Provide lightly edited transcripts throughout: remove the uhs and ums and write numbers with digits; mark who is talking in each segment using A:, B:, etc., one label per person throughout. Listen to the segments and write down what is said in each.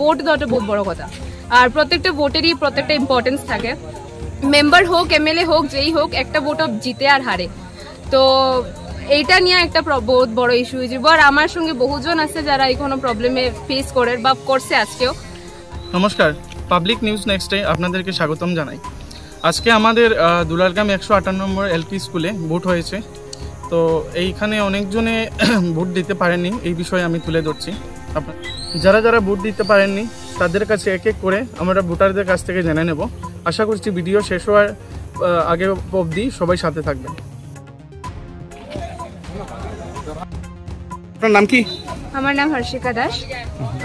A: Vote দেওয়াটা বহুত বড় কথা, আর প্রত্যেকটা ভোটেরই প্রত্যেকটা ইম্পর্টেন্স থাকে। মেম্বার হোক, এমএলএ হোক, যেই হোক, একটা ভোট জিতে আর হারে। তো এইটা নিয়ে একটা বহুত বড় ইস্যু হয়ে যাবে। আর আমার সঙ্গে বহুজন আছে যারা এই কোনো প্রবলেমে ফেস করে বা করছে আজকেও।
B: নমস্কার, পাবলিক নিউজ নেক্সটে আপনাদেরকে স্বাগতম জানাই। আজকে আমাদের দুলালগ্রাম 158 নম্বর এলপি স্কুলে ভোট হয়েছে। তো এইখানে অনেকজনে ভোট দিতে পারেননি, এই বিষয়ে আমি তুলে ধরছি। যারা যারা ভোট দিতে পারেননি তাদের কাছে এক এক করে আমরা ভোটারদের কাছ থেকে জেনে নেব। আশা করছি ভিডিও শেষ হওয়ার আগে অবধি সবাই সাথে থাকবেন। আপনার নাম কি?
A: আমার নাম হর্ষিকা দাস,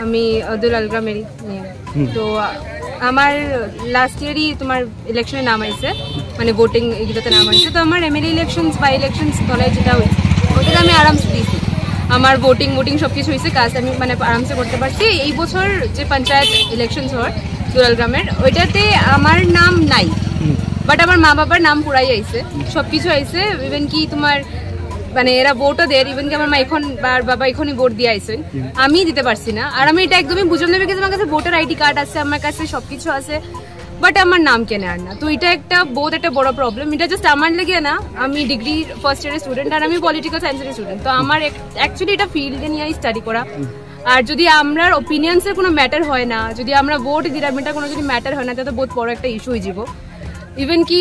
A: আমি দুলালগ্রামেরই মেয়ে। তো আমার লাস্ট ইয়ারই তোমার ইলেকশনে নাম আইছে, মানে ভোটিং এগুলোতে নাম আইছে। তো আমার এমএলএ ইলেকশনস বা ইলেকশনস তলায় যেটা হয়েছে ওটাতে আমি আরামসে দিয়েছি। আমার ভোটিং সব কিছু হয়েছে, কাজ আমি মানে আরামসে করতে পারছি। এই বছর যে পঞ্চায়েত ইলেকশনস হয় দুলালগ্রামের, ওইটাতে আমার নাম নাই, বাট আমার মা বাবার নাম পুরাই আইছে, সব কিছু আইছে। ইভেন কি তোমার মানে এরা ভোটও দেয়, ইভেন কি আমার মা এখন বাবা এখনই ভোট দিয়ে আইসেন, আমি দিতে পারছি না। আর আমি এটা একদমই বুঝলাম না, বিকজ আমার কাছে ভোটার আইডি কার্ড আছে, আমার কাছে সবকিছু আছে, বাট আমার নাম কেনে আর না। তো এটা একটা বহুত একটা বড় প্রবলেম। এটা জাস্ট আমার লেগে না, আমি ডিগ্রি ফার্স্ট ইয়ারের স্টুডেন্ট আর আমি পলিটিক্যাল সায়েন্সের স্টুডেন্ট। তো আমার অ্যাকচুয়ালি এটা ফিল্ডে নিয়ে স্টাডি করা। আর যদি আমরা ওপিনিয়ন্সের কোনো ম্যাটার হয় না, যদি আমরা ভোট দিলাম এটা কোনো যদি ম্যাটার হয় না, তাহলে বহুত বড় একটা ইস্যু হয়ে যাব। ইভেন কি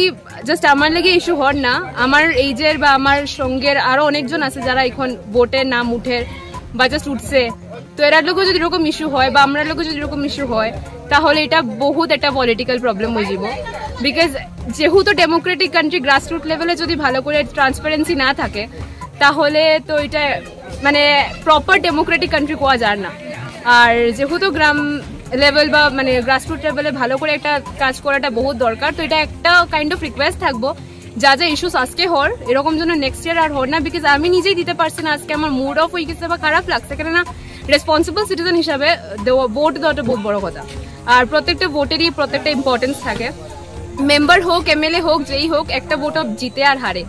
A: জাস্ট আমার লেগে ইস্যু হর না, আমার এইজের বা আমার সঙ্গের আরো অনেকজন আছে যারা এখন ভোটের নাম উঠে বা জাস্ট উঠছে। তো এরা লোকও যদি এরকম ইস্যু হয় বা আমরা লোকও যদি এরকম ইস্যু হয়, তাহলে এটা বহুত একটা পলিটিক্যাল প্রবলেম হয়ে যাব। বিকজ যেহেতু ডেমোক্রেটিক কান্ট্রি, গ্রাসরুট লেভেলে যদি ভালো করে ট্রান্সপারেন্সি না থাকে, তাহলে তো এটা মানে প্রপার ডেমোক্রেটিক কান্ট্রি কোয়া যায় না। আর যেহেতু গ্রাম লেভেল বা মানে গ্রাসরুট লেভেলে ভালো করে একটা কাজ করাটা বহুত দরকার। তো এটা একটা কাইন্ড অফ রিকোয়েস্ট থাকবো, যা যা ইস্যুস আজকে হর এরকম যেন নেক্সট ইয়ার আর হর না। বিকজ আমি নিজেই দিতে পারছি না, আজকে আমার মুড অফ হয়ে গেছে বা খারাপ লাগছে, কেননা রেসপন্সিবল সিটিজেন হিসাবে ভোট দেওয়াটা বহুত বড় কথা। আর প্রত্যেকটা ভোটেরই প্রত্যেকটা ইম্পর্টেন্স থাকে। মেম্বার হোক, এমএলএ হোক, যেই হোক, একটা ভোট জিতে আর হারে।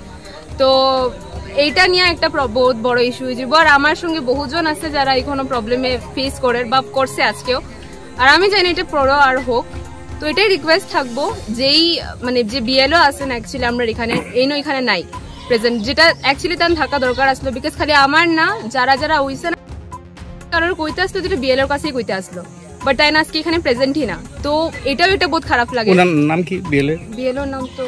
A: তো এইটা নিয়ে একটা বহুত বড় ইস্যু হয়ে যাব। আর আমার সঙ্গে বহুজন আছে যারা এই কোনো প্রবলেমে ফেস করে বা করছে আজকেও। আর আমি জানি এটা পড়ো আর হোক। তো এটাই রিকোয়েস্ট থাকবো, যেই মানে যে বিএলও আছেন অ্যাকচুয়ালি আমরা এখানে এখানে নাই প্রেজেন্ট, যেটা অ্যাকচুয়ালি তার থাকা দরকার আসলো। বিকজ খালি আমার না, যারা যারা হইছে না কারোর কইতে আসলো, যেটা বিএলওর কাছেই কইতে আসলো, বাট তাই না আজকে এখানে প্রেজেন্টই না। তো এটাও একটা বহুত খারাপ লাগে।
B: নাম কি
A: বিএলওর নাম? তো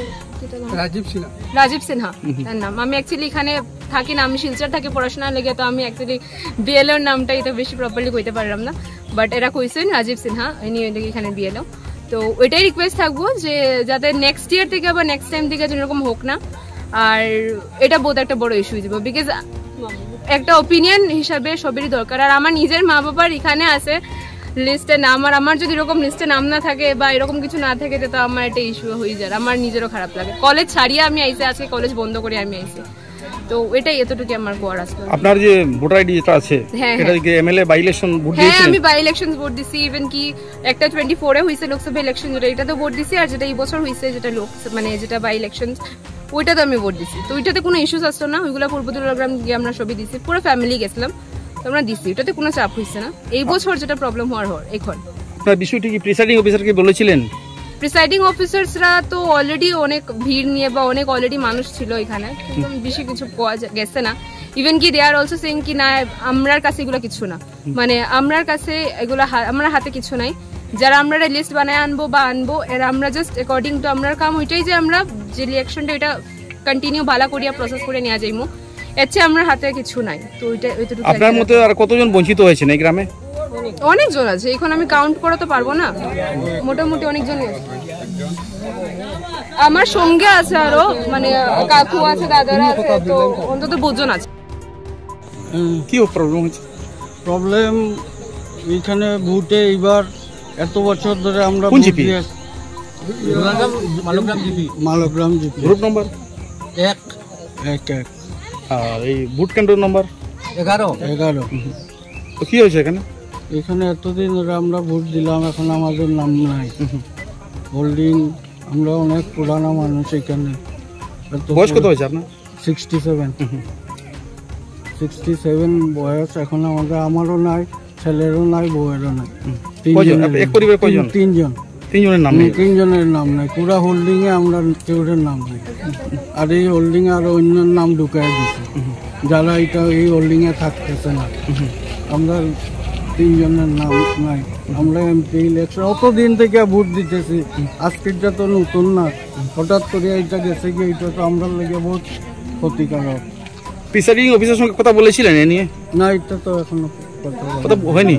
A: রাজীব সিনহা তার নাম। আমি অ্যাকচুয়ালি এখানে থাকি না, আমি শিলচর থাকি পড়াশোনা লেগে। তো আমি অ্যাকচুয়ালি বিএলওর নামটাই তো বেশি প্রপারলি কইতে পারলাম না, বাট এরা কইছেন রাজীব সিনহা, ইনি এখানে বিএলও। তো ওইটাই রিকোয়েস্ট থাকবো যে যাতে নেক্সট ইয়ার থেকে বা নেক্সট টাইম থেকে যেরকম হোক না। আর এটা বহুত একটা বড় ইস্যু হয়ে যাবে, বিকজ একটা ওপিনিয়ন হিসাবে সবেরই দরকার। আর আমার নিজের মা বাবার এখানে আছে লিস্টে নাম, আর আমার যদি এরকম লিস্টে নাম না থাকে বা এরকম কিছু না থাকে, তো আমার একটা ইস্যু হয়ে যায়। আমার নিজেরও খারাপ লাগে। কলেজ ছাড়িয়ে আমি আইসি, আজকে কলেজ বন্ধ করে আমি আইসি। তো এটাই এতটুকু আমার কোয়ার আসলো।
C: আপনার যে ভোটার আইডি যেটা আছে, এটা কি এমএলএ বাই ইলেকশন ভোট দিয়েছেন?
A: হ্যাঁ, আমি বাই ইলেকশনস ভোট দিছি। ইভেন কি একটা 24 এ হইছে লোকসভা ইলেকশন, যেটা এটা তো ভোট দিছি। আর যেটা এই বছর হইছে, যেটা মানে যেটা বাই ইলেকশন, ওইটা তো আমি ভোট দিছি। তো ওইটাতে কোনো ইস্যুস আসতো না। ওইগুলো পূর্ব দুলালগ্রাম গিয়ে আমরা সবই দিছি, পুরো ফ্যামিলি গেছিলাম, তো আমরা দিছি। ওটাতে কোনো চাপ হইছে না। এই বছর যেটা প্রবলেম হওয়ার এখন
C: আপনার বিষয়টি কি প্রিসাইডিং অফিসারকে বলেছিলেন?
A: প্রিসাইডিং অফিসার্সরা তো অলরেডি অনেক ভিড় নিয়ে বা অনেক অলরেডি মানুষ ছিল এখানে, বেশি কিছু পাওয়া গেছে না। ইভেন কি দে আর অলসো সেইং কি না, আমরার কাছে এগুলো কিছু না, মানে আমরার কাছে এগুলো আমরা হাতে কিছু নাই। যারা আমরা লিস্ট বানায় আনবো বা আনবো, এরা আমরা জাস্ট অ্যাকর্ডিং টু আমরার কাম ওইটাই যে আমরা যে ইলেকশনটা এটা কন্টিনিউ ভালো করিয়া প্রসেস করে নেওয়া যাইমু, এর চেয়ে আমার হাতে কিছু নাই। তো ওইটুকু।
C: আপনার মতে আর কতজন বঞ্চিত হয়েছে এই গ্রামে?
A: অনেকজন আছে, এখন আমি কাউন্ট করা তো পারবো না, মোটামুটি অনেকজনই আছে। আমার সঙ্গে আছে আরো, মানে কাকু আছে, দাদারা আছে, তো অন্তত 2 জন আছে।
C: কি প্রবলেম হচ্ছে?
D: প্রবলেম এইখানে ভোটে এবার এত বছর ধরে আমরা মালগ্রাম জিপি
C: গ্রুপ নম্বর
D: 1
C: আর এই ভোট কেন্দ্র নম্বর
D: 11।
C: তো কি হয়েছে এখানে?
D: এখানে এতদিন ধরে আমরা ভোট দিলাম, এখন আমাদের নাম নাই। হোল্ডিং, আমরা অনেক পুরানা মানুষ এখানে।
C: বয়স কত হয়েছে আপনার?
D: 67 বয়স। এখন আমারও নাই, ছেলেরও নাই, বউয়েরও নাই।
C: এক পরিবারে কয়জন? তিনজনের নাম নেই।
D: তিনজনের নাম নাই, পুরা হোল্ডিং এ আমরা কেউরের নাম নাই। আর এই হোল্ডিং এ আরো অন্য নাম ঢুকাই দিচ্ছে, যারা এটা এই হোল্ডিং এ থাকতেছে না। আমরা তিনজনের নাম নাই। আমরা এমপি ইলেকশন অতদিন থেকে ভোট দিতেছি, আজকেরটা তো নতুন না, হঠাৎ করে এইটা গেছে কি, এটা তো আমরা লেগে বহুত ক্ষতিকারক।
C: প্রিসাইডিং অফিসারের সঙ্গে কথা বলেছিলেন এ নিয়ে?
D: না, এটা তো এখনো
C: কথা হয়নি।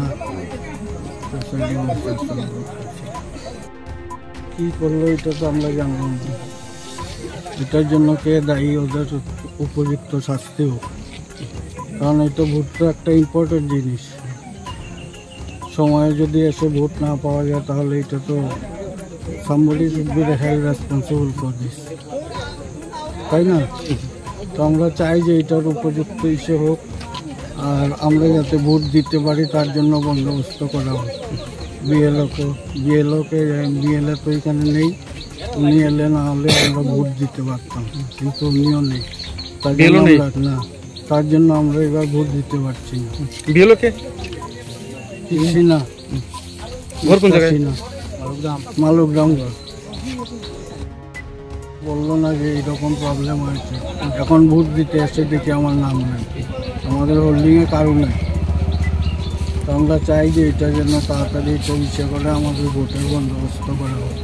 D: কি করলো এটা তো আমরা জানলাম না। এটার জন্য কে দায়ী, ওদের উপযুক্ত শাস্তি হোক, কারণ এটা ভোট তো একটা ইম্পর্টেন্ট জিনিস। সময়ে যদি এসে ভোট না পাওয়া যায় তাহলে এটা তো somebody should be held responsible for this, তাই না? তো আমরা চাই যে এটার উপযুক্ত ইস্যু হোক, আর আমরা যাতে ভোট দিতে পারি তার জন্য বন্দোবস্ত করা হোক। বিএলএ তো এখানে নেই, উনি এলে না হলে আমরা ভোট দিতে পারতাম, কিন্তু উনিও নেই। তার জন্য আমরা এবার ভোট দিতে পারছি না।
C: বিএলওকে
D: না,
C: ঘর কোন জায়গায়?
D: মালুগ্রাম ঘর। বললো না যে এইরকম প্রবলেম হয়েছে, এখন ভোট দিতে এসে দেখি আমার নাম নাই, আমাদের হোল্ডিংয়ে কারো নাই। তো আমরা চাই যে এটা যেন তাড়াতাড়ি এটা ইচ্ছে করে আমাদের ভোটের বন্দোবস্ত করা হোক।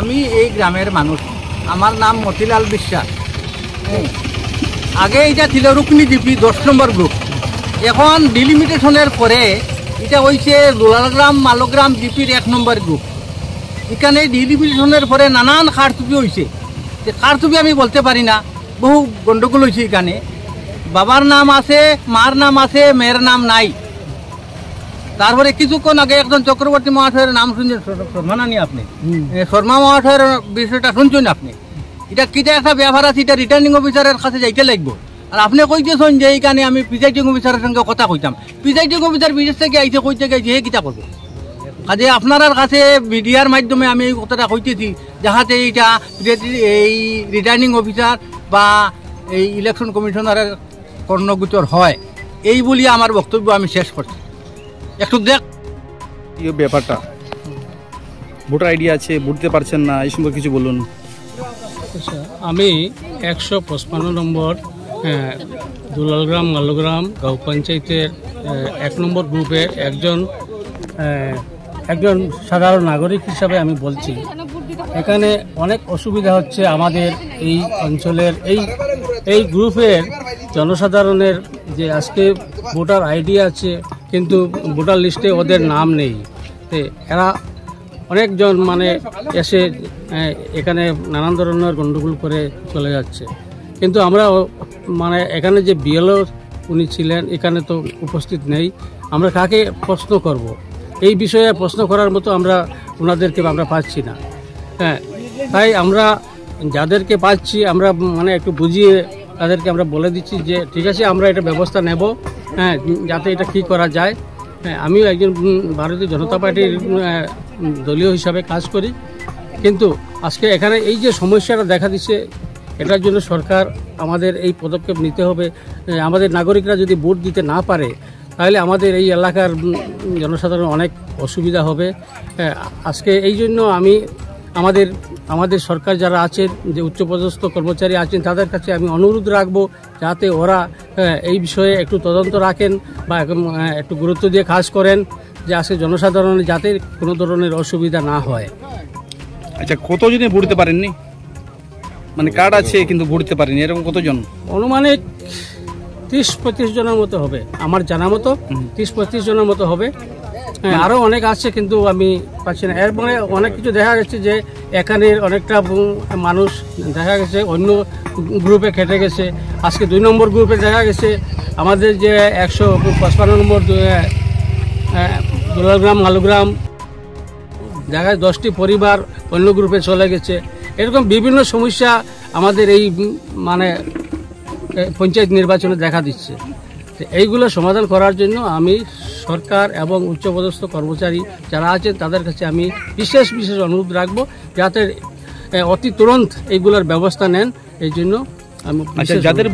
E: আমি এই গ্রামের মানুষ, আমার নাম মতিলাল বিশ্বাস। আগে এটা ছিল রুকনি জিপি 10 নম্বর গ্রুপ, এখন ডিলিমিটেশনের পরে এটা হয়েছে দুলালগ্রাম মালগ্রাম জিপির 1 নম্বর গ্রুপ। এখানে ডিলিমিটেশনের পরে নানান কারচুপি হয়েছে, যে কারচুপি আমি বলতে পারি না, বহু গণ্ডগোল হয়েছে। এখানে বাবার নাম আছে, মার নাম আছে, মেয়ের নাম নাই। তারপরে কিছুক্ষণ আগে একজন চক্রবর্তী মহাশয়ের নাম শুনছেন, শর্মা নানি আপনি, শর্মা মহাশয়ের বিষয়টা শুনছেন আপনি। এটা কিটা একটা ব্যাপার আছে, এটা রিটার্নিং অফিসারের কাছে যাইতে লাগবো। আর আপনি কইতেছেন যে এইখানে আমি প্রিজাইডিং অফিসারের সঙ্গে কথা কইতাম, প্রিজাইডিং অফিসার বিদেশ থেকে আইসে কইতে গেছে হে কিতা করবো। কাজে আপনার কাছে মিডিয়ার মাধ্যমে আমি এই কথাটা কইতেছি, যাহাতে এইটা এই রিটার্নিং অফিসার বা এই ইলেকশন কমিশনারের কর্ণগোচর হয়, এই বলি আমার বক্তব্য আমি শেষ করছি। একটু দেখ
C: ব্যাপারটা, ভোটার আইডি আছে, ভোট দিতে পারছেন না, এই সম্পর্কে কিছু বলুন।
D: আমি 155 নম্বর দুলালগ্রাম মালগ্রাম গাঁও পঞ্চায়েতের 1 নম্বর গ্রুপের একজন সাধারণ নাগরিক হিসাবে আমি বলছি, এখানে অনেক অসুবিধা হচ্ছে আমাদের এই অঞ্চলের এই গ্রুপের জনসাধারণের। যে আজকে ভোটার আইডি আছে কিন্তু ভোটার লিস্টে ওদের নাম নেই, এরা অনেকজন মানে এসে এখানে নানান ধরনের গণ্ডগোল করে চলে যাচ্ছে। কিন্তু আমরা মানে এখানে যে বিএলও উনি ছিলেন, এখানে তো উপস্থিত নেই, আমরা কাকে প্রশ্ন করব? এই বিষয়ে প্রশ্ন করার মতো ওনাদেরকে আমরা পাচ্ছি না। হ্যাঁ, তাই আমরা যাদেরকে পাচ্ছি আমরা মানে একটু বুঝিয়ে তাদেরকে আমরা বলে দিচ্ছি যে ঠিক আছে, আমরা এটা ব্যবস্থা নেব, হ্যাঁ, যাতে এটা কী করা যায়। হ্যাঁ, আমিও একজন ভারতীয় জনতা পার্টির দলীয় হিসাবে কাজ করি, কিন্তু আজকে এখানে এই যে সমস্যাটা দেখা দিচ্ছে, এটার জন্য সরকার আমাদের এই পদক্ষেপ নিতে হবে। আমাদের নাগরিকরা যদি ভোট দিতে না পারে তাহলে আমাদের এই এলাকার জনসাধারণ অনেক অসুবিধা হবে। আজকে এই জন্য আমি আমাদের সরকার যারা আছেন, যে উচ্চপদস্থ কর্মচারী আছেন, তাদের কাছে আমি অনুরোধ রাখবো যাতে ওরা এই বিষয়ে একটু তদন্ত রাখেন বা একটু গুরুত্ব দিয়ে কাজ করেন, যে আজকে জনসাধারণের যাতে কোনো ধরনের অসুবিধা না হয়।
C: আচ্ছা, কতজনে ভোট দিতে পারেননি? মানে কার্ড আছে কিন্তু ভোট দিতে পারেনি, এরকম কতজন?
D: অনুমানিক 30-35 জনের মতো হবে, আমার জানা মতো 30-35 জনের মতো হবে। হ্যাঁ, আরও অনেক আছে কিন্তু আমি পাচ্ছি না। এর মানে অনেক কিছু দেখা যাচ্ছে যে এখানের অনেকটা মানুষ দেখা গেছে অন্য গ্রুপে খেটে গেছে। আজকে 2 নম্বর গ্রুপে দেখা গেছে আমাদের যে 155 নম্বর দুলালগ্রাম মালগ্রাম জায়গায় 10টি পরিবার অন্য গ্রুপে চলে গেছে। এরকম বিভিন্ন সমস্যা আমাদের এই মানে পঞ্চায়েত নির্বাচনে দেখা দিচ্ছে। এইগুলো সমাধান করার জন্য আমি সরকার এবং উচ্চপদস্থ কর্মচারী যারা আছেন তাদের কাছে আমি বিশেষ অনুরোধ রাখবো যাতে অতি তুরন্ত এইগুলোর ব্যবস্থা নেন। এই জন্য
C: আচ্ছা, যাদের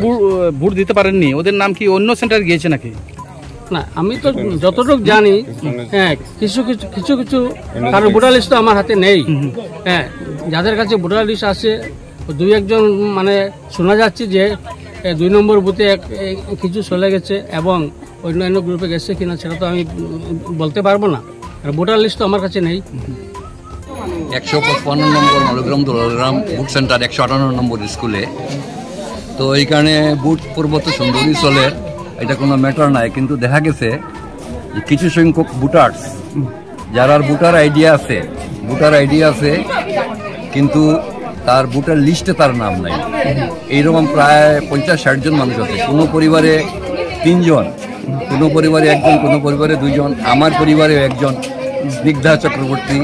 C: ভোট দিতে পারেননি ওদের নাম কি অন্য সেন্টার গিয়েছে নাকি?
D: না, আমি তো যতটুকু জানি, হ্যাঁ, কিছু কিছু কিছু কারণ ভোটার লিস্ট তো আমার হাতে নেই। হ্যাঁ, যাদের কাছে ভোটার লিস্ট আছে 2-1 মানে শোনা যাচ্ছে যে 2 নম্বর বুথে কিছু চলে গেছে এবং অন্যান্য গ্রুপে গেছে কিনা সেটা তো আমি বলতে পারবো না, ভোটার লিস্ট তো আমার কাছে নেই।
F: 155 নম্বর মালোগ্রাম দোলাগ্রাম বুথ সেন্টার 158 নম্বর স্কুলে। তো এইখানে বুথ পূর্ব তো সুন্দরী চলে, এটা কোনো ম্যাটার নাই, কিন্তু দেখা গেছে যে কিছু সংখ্যক ভোটার্স যারা ভোটার আইডি আছে কিন্তু তার ভোটার লিস্টে তার নাম নাই। এইরকম প্রায় 50-60 জন মানুষ আছে। কোনো পরিবারে 3 জন, কোনো পরিবারে 1 জন, কোনো পরিবারে 2 জন। আমার পরিবারে 1 জন, স্নিগ্ধা চক্রবর্তী,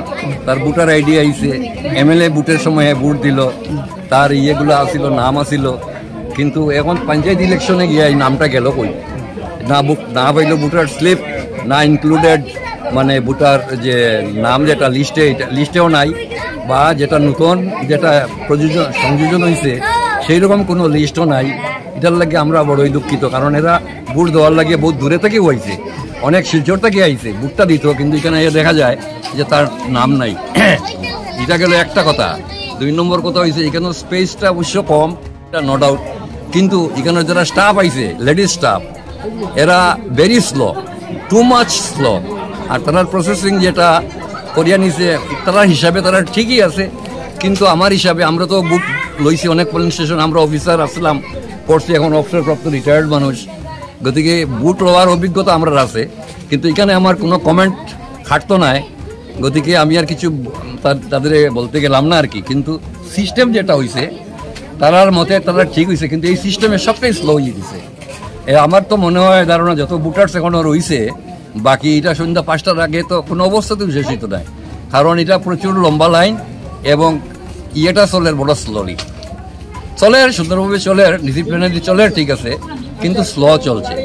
F: তার ভোটার আইডি আইছে, MLA ভোটের সময় ভোট দিল, তার ইয়েগুলো আসিল, নাম আসিল, কিন্তু এখন পঞ্চায়েত ইলেকশনে গিয়ে এই নামটা গেল কই? না পাইল ভোটার স্লিপ, না ইনক্লুডেড মানে ভোটার যে নাম যেটা লিস্টেও নাই, বা যেটা নতুন যেটা সংযোজন হয়েছে সেই রকম কোনো লিস্টও নাই। এটার লাগে আমরা বড়ই দুঃখিত, কারণ এরা ভোট দেওয়ার লাগে বহুত দূরে থেকে হয়েছে, অনেক শিলচর থেকে আইছে, ভোটটা দিত, কিন্তু এখানে দেখা যায় যে তার নাম নাই। এটা গেল একটা কথা। 2 নম্বর কথা হয়েছে এখানে স্পেসটা অবশ্য কম, নো ডাউট, কিন্তু এখানে যারা স্টাফ আইছে, লেডিস স্টাফ, এরা very slow, too much slow. আর তার প্রসেসিং যেটা করিয়া নিছে তার হিসাবে তারা ঠিকই আছে, কিন্তু আমার হিসাবে আমরা তো বুক লইছি অনেক পোলিং স্টেশন, আমরা অফিসার আসলাম পড়ছি, এখন অবসরপ্রাপ্ত রিটায়ার্ড মানুষ, গতিকে বুট লওয়ার অভিজ্ঞতা আমরা আছে, কিন্তু এখানে আমার কোনো কমেন্ট খাটতো নাই, গতিকে আমি আর কিছু তাদের বলতে গেলাম না আর কি। কিন্তু সিস্টেম যেটা হয়েছে তারার মতে তারা ঠিক হয়েছে, কিন্তু এই সিস্টেমে সবটাই স্লো হয়ে দিছে। আমার তো মনে হয় ধারণা যত ভোটার্স এখনও রয়েছে, বাকি এটা সন্ধ্যা 5টার আগে তো কোনো অবস্থাতেও শেষ হইতো না, কারণ এটা প্রচুর লম্বা লাইন এবং ইয়েটা চলের বড় স্লোলি চলের, সুন্দরভাবে চলের, ডিসিপ্লিনারি চলের, ঠিক আছে, কিন্তু স্লো চলছে,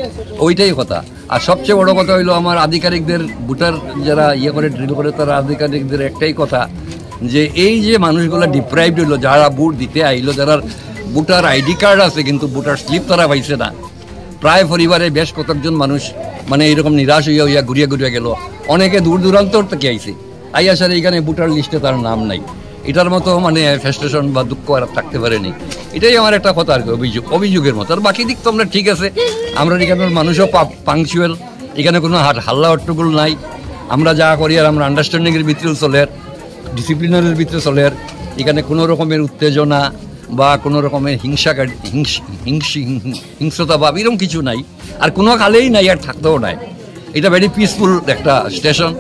F: ওইটাই কথা। আর সবচেয়ে বড় কথা হইলো আমার আধিকারিকদের, ভোটার যারা ইয়ে করে ড্রিল করে তারা আধিকারিকদের একটাই কথা, যে এই যে মানুষগুলো ডিপ্রাইভড হইলো, যারা ভোট দিতে আইলো, যারা ভোটার আইডি কার্ড আছে কিন্তু ভোটার স্লিপ তারা পাইছে না, প্রায় পরিবারে বেশ কতজন মানুষ মানে এরকম নিরাশ হইয়া ঘুরিয়ে গেল, অনেকে দূর দূরান্তর থেকে আইছে, আসার এইখানে ভোটার লিস্টে তার নাম নাই। এটার মতো মানে ফ্রাস্ট্রেশন বা দুঃখ আর থাকতে পারেনি, এটাই আমার একটা কথা আর কি, অভিযোগের মতো। আর বাকি দিক তো আমরা ঠিক আছে, আমরা এখানের মানুষও পাংচুয়াল, এখানে কোনো হাল্লা হট্টগোল নাই, আমরা যা করি আর আমরা আন্ডারস্ট্যান্ডিংয়ের ভিতরে চলের, ডিসিপ্লিনারের ভিতরে চলের, এখানে কোনো রকমের উত্তেজনা বা কোনো রকমের হিংস্রতা বা এরকম কিছু নাই, আর কোনো কালেই নাই, আর থাকতেও নাই। এটা ভেরি পিসফুল একটা স্টেশন,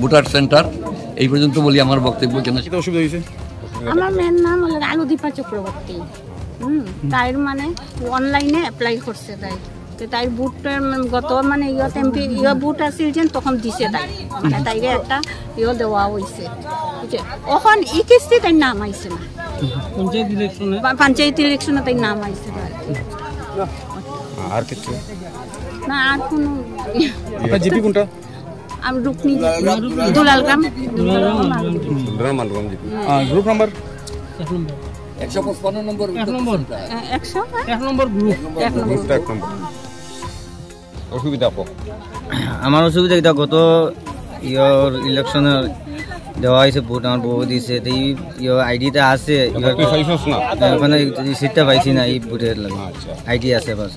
F: ভোটার সেন্টার। এই পর্যন্ত বলি আমার বক্তব্য। কেন অসুবিধা হয়েছে?
G: আমার মেয়ের নাম হলো আনুদীপা চক্রবর্তী। তাইর মানে অনলাইনে অ্যাপ্লাই করছে, তাই তো তাই বুটটার গত মানে বুট আছিল যেন তখন দিছে, তাই মানে তাইরে একটা দেওয়া হয়েছে। এখন ই কিস্তি তাই নাম আইছে না, পঞ্চায়েত ইলেকশনে তাই নাম আইছে
C: আর কিছু
G: না, আর কোনো।
C: জিপি কোনটা?
G: আমি রুকনি দুলালগ্রাম
C: গ্রুপ নাম্বার
F: 155 নম্বর
G: 1 নম্বর গ্রুপ 1 নম্বর।
F: অসুবিধা
H: আমার অসুবিধা এটা গত ইলেকশনের দেওয়া হয়েছে ভোট, আমার বউ দিয়েছে, তো এই আইডিটা আছে, ওখানে সিটটা পাইছি না এই ভোটের লাগে, আইডি আছে বাস,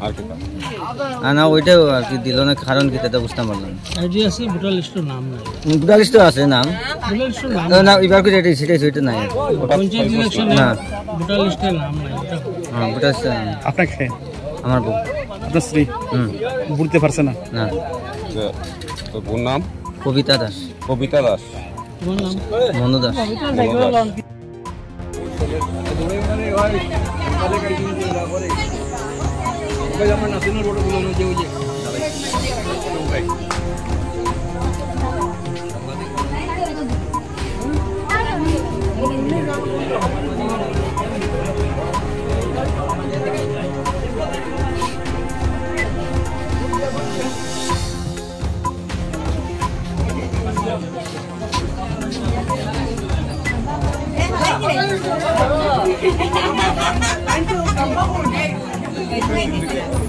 H: আর না ওইটাও আর কি দিল না, কারণ কি সেটা বুঝতে পারলাম।
D: আইডি আছে, ভোটার লিস্টের নাম নাই,
H: ভোটার লিস্টও আছে নাম না, এবার কি সেটাই সেটা নাই,
D: পঞ্চায়েত ইলেকশনে
H: না
D: ভোটার লিস্টের নাম নাই।
H: হ্যাঁ, ভোটার লিস্টের নাম।
C: আপনাকে?
H: আমার বউ।
C: আপনার স্ত্রী ভোট দিতে পারছে না?
H: না।
I: তোর বোন নাম?
H: Kabita Das.
I: Kabita Das.
H: Monu Das.
J: Thank you. Syndicate